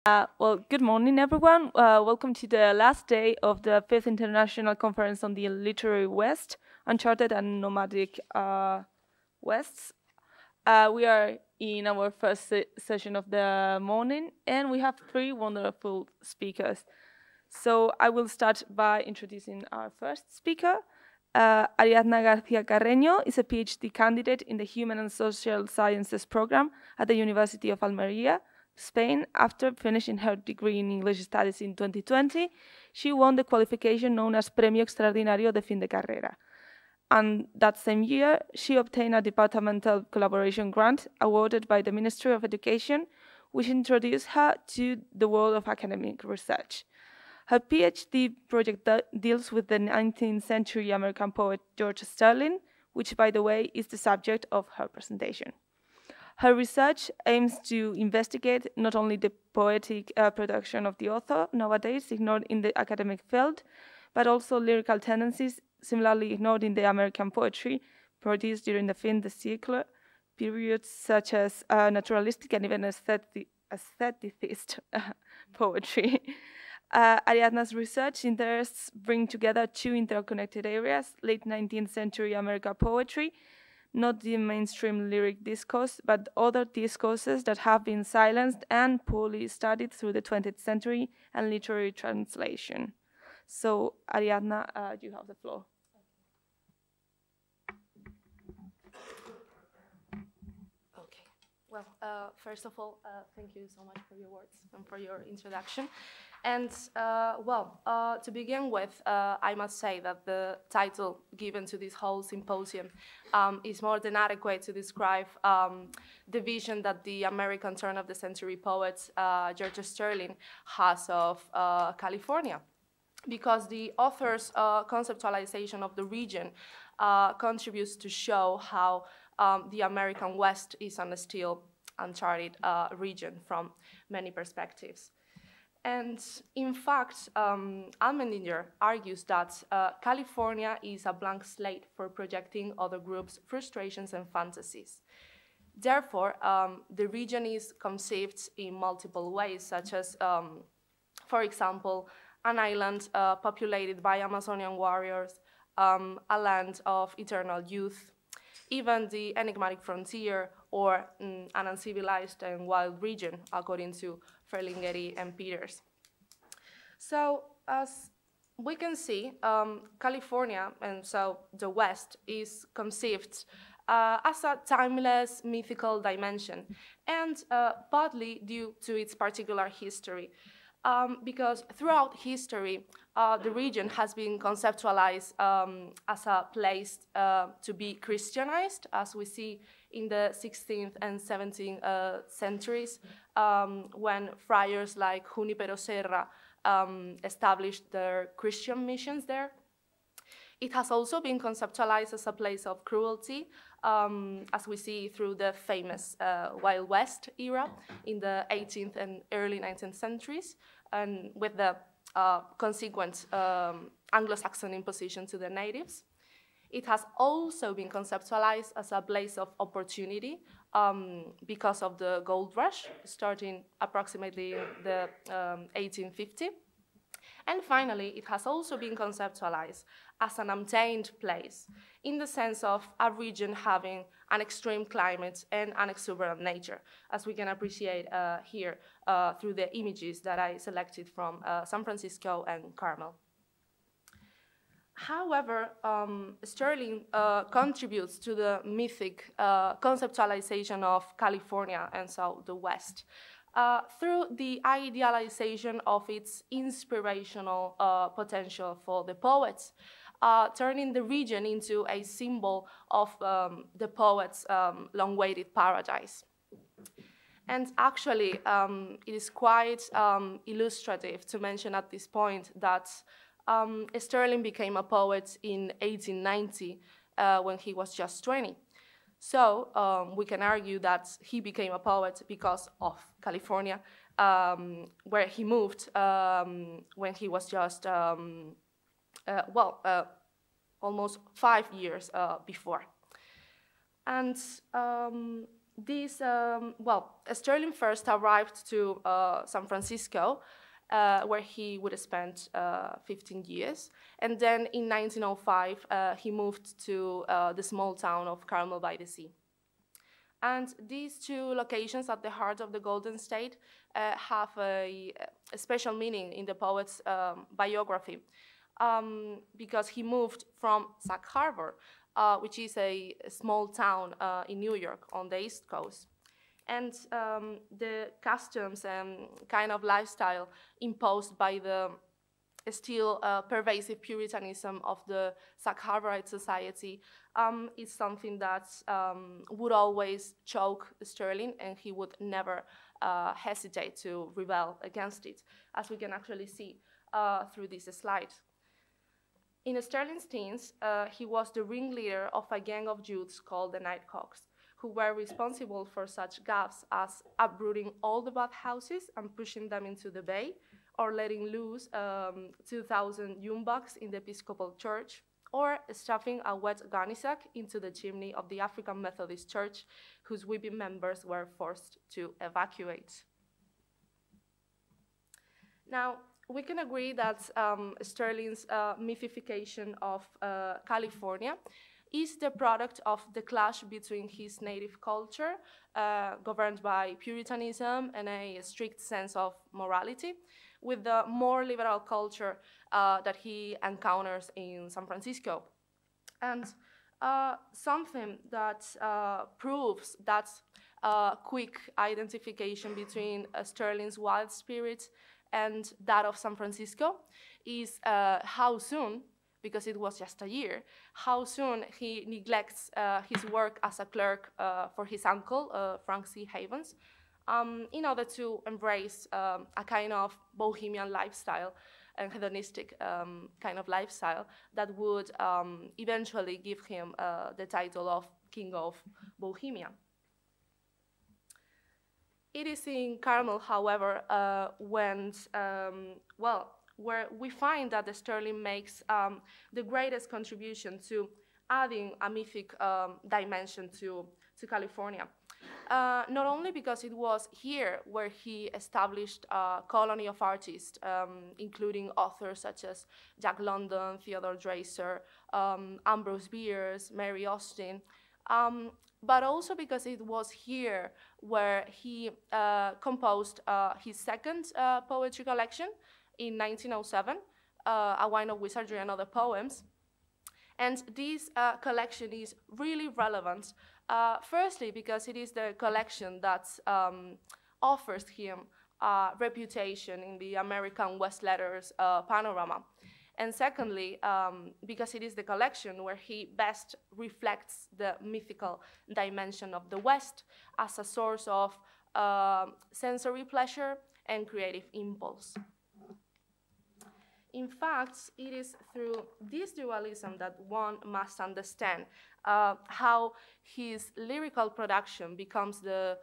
Well, good morning, everyone. Welcome to the last day of the 5th International Conference on the Literary West, Uncharted and Nomadic Wests. We are in our first session of the morning, and we have three wonderful speakers. So I will start by introducing our first speaker. Ariadna García Carreño is a PhD candidate in the Human and Social Sciences program at the University of Almería, Spain. After finishing her degree in English Studies in 2020, she won the qualification known as Premio Extraordinario de Fin de Carrera. And that same year, she obtained a departmental collaboration grant awarded by the Ministry of Education, which introduced her to the world of academic research. Her PhD project deals with the 19th century American poet George Sterling, which, by the way, is the subject of her presentation. Her research aims to investigate not only the poetic production of the author, nowadays ignored in the academic field, but also lyrical tendencies similarly ignored in the American poetry produced during the fin de siècle periods, such as naturalistic and even aestheticist poetry. Ariadna's research interests bring together two interconnected areas: late 19th century American poetry, not the mainstream lyric discourse, but other discourses that have been silenced and poorly studied through the 20th century and literary translation. So, Ariadna, you have the floor. Okay. Well, first of all, thank you so much for your words and for your introduction. And to begin with, I must say that the title given to this whole symposium is more than adequate to describe the vision that the American turn-of-the-century poet George Sterling has of California, because the author's conceptualization of the region contributes to show how the American West is a still uncharted region from many perspectives. And in fact, Allmendinger argues that California is a blank slate for projecting other groups' frustrations and fantasies. Therefore, the region is conceived in multiple ways, such as, for example, an island populated by Amazonian warriors, a land of eternal youth, even the enigmatic frontier, or an uncivilized and wild region, according to Ferlinghetti and Peters. So, as we can see, California, and so the West, is conceived as a timeless, mythical dimension, and partly due to its particular history. Because throughout history, the region has been conceptualized as a place to be Christianized, as we see in the 16th and 17th centuries, when friars like Junípero Serra established their Christian missions there. It has also been conceptualized as a place of cruelty, as we see through the famous Wild West era in the 18th and early 19th centuries, and with the consequent Anglo-Saxon imposition to the natives. It has also been conceptualized as a place of opportunity because of the gold rush, starting approximately in the 1850. And finally, it has also been conceptualized as an untamed place, in the sense of a region having an extreme climate and an exuberant nature, as we can appreciate here through the images that I selected from San Francisco and Carmel. However, Sterling contributes to the mythic conceptualization of California and so the West through the idealization of its inspirational potential for the poets, turning the region into a symbol of the poet's long-awaited paradise. And actually, it is quite illustrative to mention at this point that Sterling became a poet in 1890 when he was just 20. So we can argue that he became a poet because of California, where he moved when he was just, almost 5 years before. And Sterling first arrived to San Francisco, where he would have spent 15 years. And then in 1905, he moved to the small town of Carmel by the Sea. And these two locations at the heart of the Golden State have a special meaning in the poet's biography, because he moved from Sag Harbor, which is a small town in New York on the East Coast. And the customs and kind of lifestyle imposed by the still pervasive Puritanism of the Sag Harborite society is something that would always choke Sterling, and he would never hesitate to rebel against it, as we can actually see through this slide. In Sterling's teens, he was the ringleader of a gang of youths called the Nighthawks, who were responsible for such gaffes as uprooting all the bathhouses and pushing them into the bay, or letting loose 2,000 Yumbucks in the Episcopal Church, or stuffing a wet gunny sack into the chimney of the African Methodist Church, whose weeping members were forced to evacuate. Now, we can agree that Sterling's mythification of California is the product of the clash between his native culture, governed by Puritanism and a strict sense of morality, with the more liberal culture that he encounters in San Francisco. And something that proves that quick identification between Sterling's wild spirit and that of San Francisco is how soon, because it was just a year, how soon he neglects his work as a clerk for his uncle, Frank C. Havens, in order to embrace a kind of bohemian lifestyle and hedonistic kind of lifestyle that would eventually give him the title of King of Bohemia. It is in Carmel, however, where we find that Sterling makes the greatest contribution to adding a mythic dimension to California. Not only because it was here where he established a colony of artists, including authors such as Jack London, Theodore Dreiser, Ambrose Bierce, Mary Austin, but also because it was here where he composed his second poetry collection in 1907, A Wine of Wizardry and Other Poems. And this collection is really relevant, firstly because it is the collection that offers him a reputation in the American West letters panorama. And secondly, because it is the collection where he best reflects the mythical dimension of the West as a source of sensory pleasure and creative impulse. In fact, it is through this dualism that one must understand how his lyrical production becomes a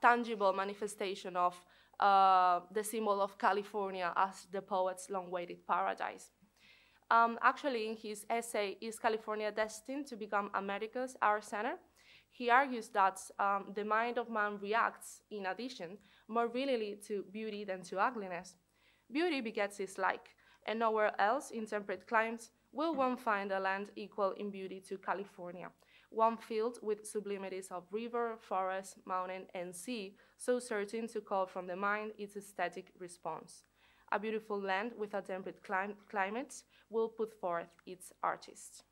tangible manifestation of the symbol of California as the poet's long-awaited paradise. Actually, in his essay, Is California Destined to Become America's Art Center?, he argues that the mind of man reacts, in addition, more readily to beauty than to ugliness. Beauty begets its like, and nowhere else in temperate climes will one find a land equal in beauty to California, one filled with sublimities of river, forest, mountain, and sea, so certain to call from the mind its aesthetic response. A beautiful land with a temperate climate will put forth its artists.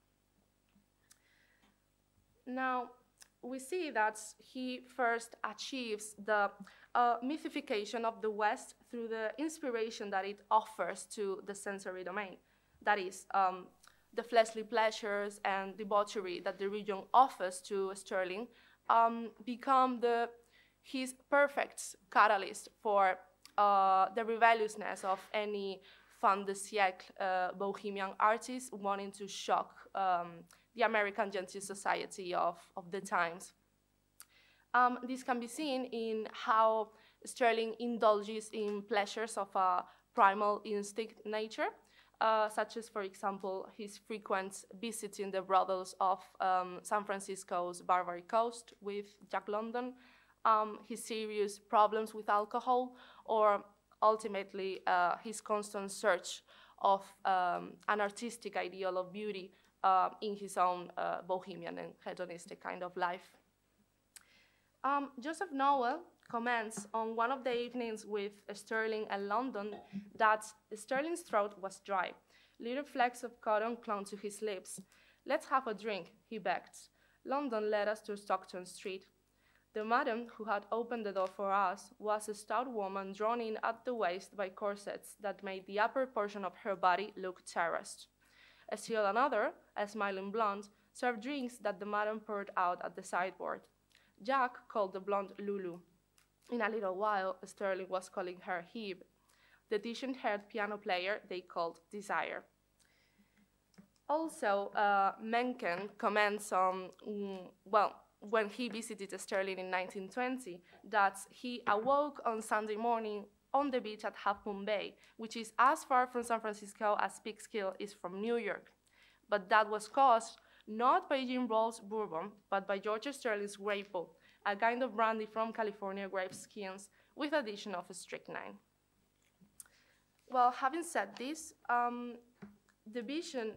Now, we see that he first achieves the mythification of the West through the inspiration that it offers to the sensory domain. That is, the fleshly pleasures and debauchery that the region offers to Sterling become his perfect catalyst for the rebelliousness of any fin de siècle bohemian artist wanting to shock the American genteel society of the times. This can be seen in how Sterling indulges in pleasures of a primal instinct nature, such as, for example, his frequent visiting the brothels of San Francisco's Barbary Coast with Jack London, his serious problems with alcohol, or ultimately his constant search of an artistic ideal of beauty in his own bohemian and hedonistic kind of life. Joseph Noel comments on one of the evenings with Sterling and London that Sterling's throat was dry. Little flecks of cotton clung to his lips. "Let's have a drink," he begged. London led us to Stockton Street. The madam who had opened the door for us was a stout woman drawn in at the waist by corsets that made the upper portion of her body look terraced. Still another, a smiling blonde, served drinks that the madam poured out at the sideboard. Jack called the blonde Lulu. In a little while, Sterling was calling her Hebe. The decent-haired piano player they called Desire. Also, Mencken comments on, when he visited Sterling in 1920, that he awoke on Sunday morning on the beach at Half Moon Bay, which is as far from San Francisco as Peekskill is from New York. But that was caused not by Jim Rawls' bourbon, but by George Sterling's Grapple, a kind of brandy from California grape skins with addition of strychnine. Well, having said this, the vision,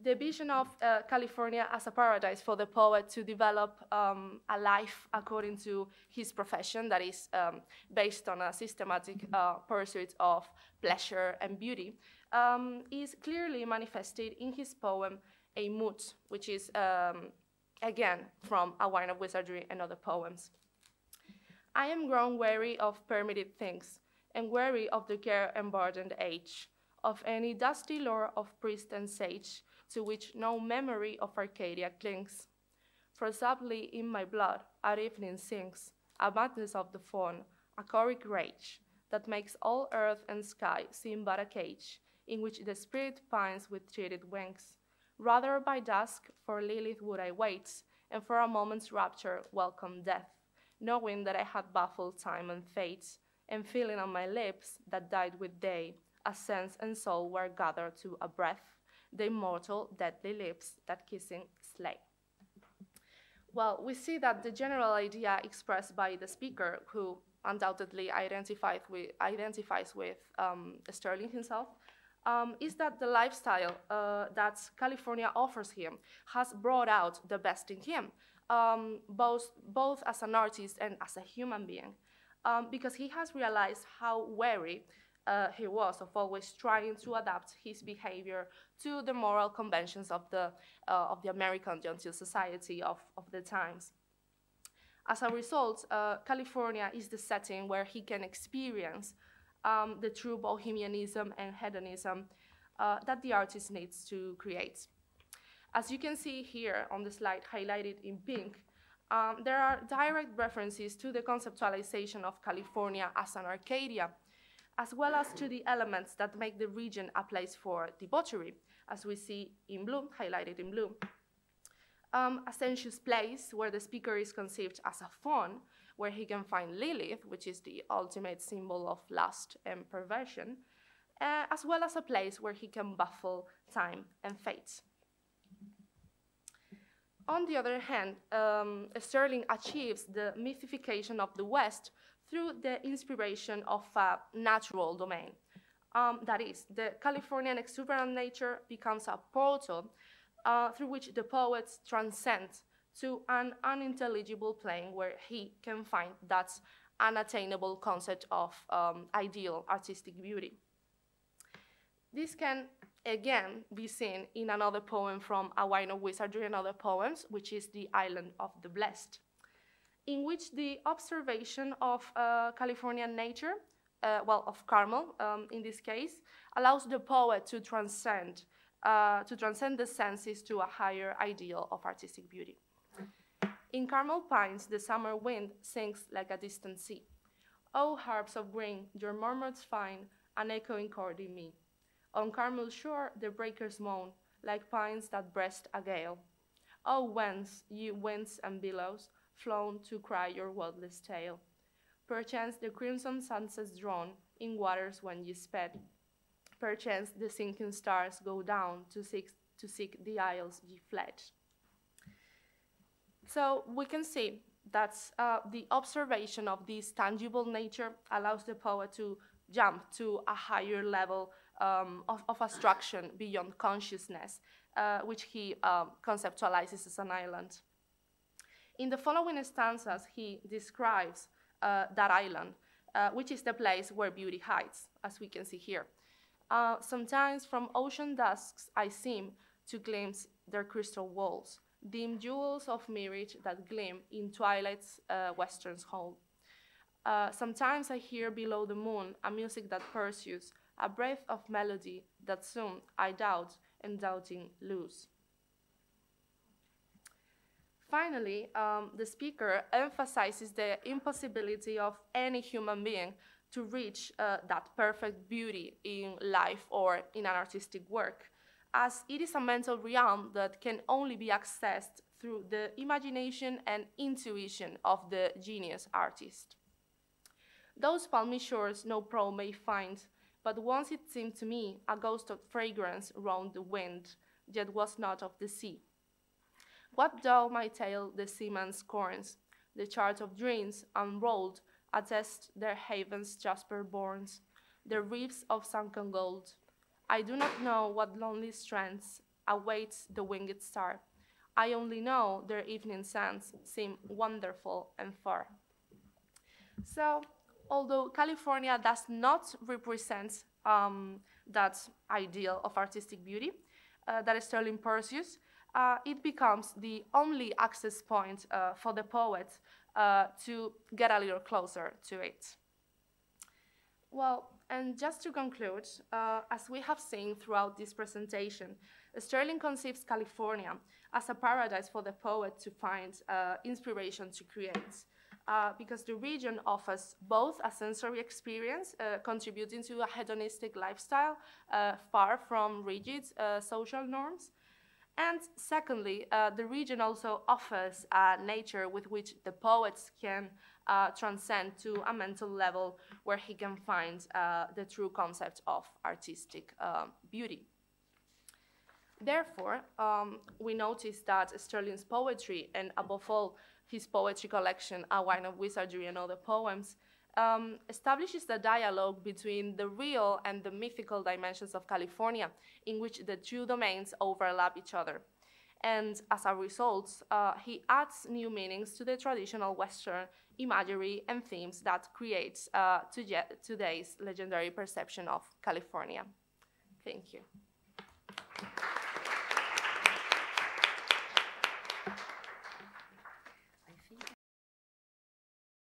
the vision of California as a paradise for the poet to develop a life according to his profession, that is based on a systematic pursuit of pleasure and beauty, is clearly manifested in his poem A Mood, which is, again, from A Wine of Wizardry and other poems. "I am grown weary of permitted things, and weary of the care-emburdened age, of any dusty lore of priest and sage, to which no memory of Arcadia clings. For subtly in my blood at evening sings a madness of the fawn, a choric rage, that makes all earth and sky seem but a cage, in which the spirit pines with cheated wings. Rather by dusk for Lilith would I wait, and for a moment's rapture welcome death, knowing that I had baffled time and fate, and feeling on my lips that died with day, as sense and soul were gathered to a breath, the immortal deadly lips that kissing slay." Well, we see that the general idea expressed by the speaker, who undoubtedly identifies with Sterling himself, is that the lifestyle that California offers him has brought out the best in him, both as an artist and as a human being, because he has realized how wary he was of always trying to adapt his behavior to the moral conventions of the American genteel society of the times. As a result, California is the setting where he can experience the true bohemianism and hedonism that the artist needs to create. As you can see here on the slide highlighted in pink, there are direct references to the conceptualization of California as an Arcadia, as well as to the elements that make the region a place for debauchery, as we see in blue, highlighted in blue. A sensuous place where the speaker is conceived as a faun, where he can find Lilith, which is the ultimate symbol of lust and perversion, as well as a place where he can baffle time and fate. On the other hand, Sterling achieves the mythification of the West through the inspiration of a natural domain. That is, the Californian exuberant nature becomes a portal through which the poets transcend to an unintelligible plane where he can find that unattainable concept of ideal artistic beauty. This can again be seen in another poem from A Wine of Wizardry and Other Poems, which is The Island of the Blessed, in which the observation of Californian nature, of Carmel in this case, allows the poet to transcend the senses to a higher ideal of artistic beauty. In Carmel Pines, the summer wind sings like a distant sea. O harps of green, your murmurs find an echoing chord in me. On Carmel's shore, the breakers moan like pines that breast a gale. O whence, ye winds and billows, flown to cry your wordless tale. Perchance the crimson sunsets drawn in waters when you sped. Perchance the sinking stars go down to seek the isles ye fled. So we can see that the observation of this tangible nature allows the poet to jump to a higher level of abstraction beyond consciousness, which he conceptualizes as an island. In the following stanzas, he describes that island, which is the place where beauty hides, as we can see here. Sometimes from ocean dusks I seem to glimpse their crystal walls, dim jewels of mirage that gleam in twilight's western hall. Sometimes I hear below the moon a music that pursues, a breath of melody that soon I doubt and doubting lose. Finally, the speaker emphasizes the impossibility of any human being to reach that perfect beauty in life or in an artistic work, as it is a mental realm that can only be accessed through the imagination and intuition of the genius artist. Those palmy shores no prow may find, but once it seemed to me a ghost of fragrance round the wind, yet was not of the sea. What though my tale the seaman scorns? The chart of dreams unrolled attest their havens jasper borns, their reefs of sunken gold. I do not know what lonely strands awaits the winged star. I only know their evening sands seem wonderful and far. So, although California does not represent that ideal of artistic beauty that Sterling pursues, it becomes the only access point for the poet to get a little closer to it. Well, and just to conclude, as we have seen throughout this presentation, Sterling conceives California as a paradise for the poet to find inspiration to create, because the region offers both a sensory experience, contributing to a hedonistic lifestyle far from rigid social norms, and secondly, the region also offers a nature with which the poets can transcend to a mental level where he can find the true concept of artistic beauty. Therefore, we notice that Sterling's poetry, and above all, his poetry collection, A Wine of Wizardry and Other Poems, establishes the dialogue between the real and the mythical dimensions of California, in which the two domains overlap each other. And as a result, he adds new meanings to the traditional Western imagery and themes that creates today's legendary perception of California. Thank you.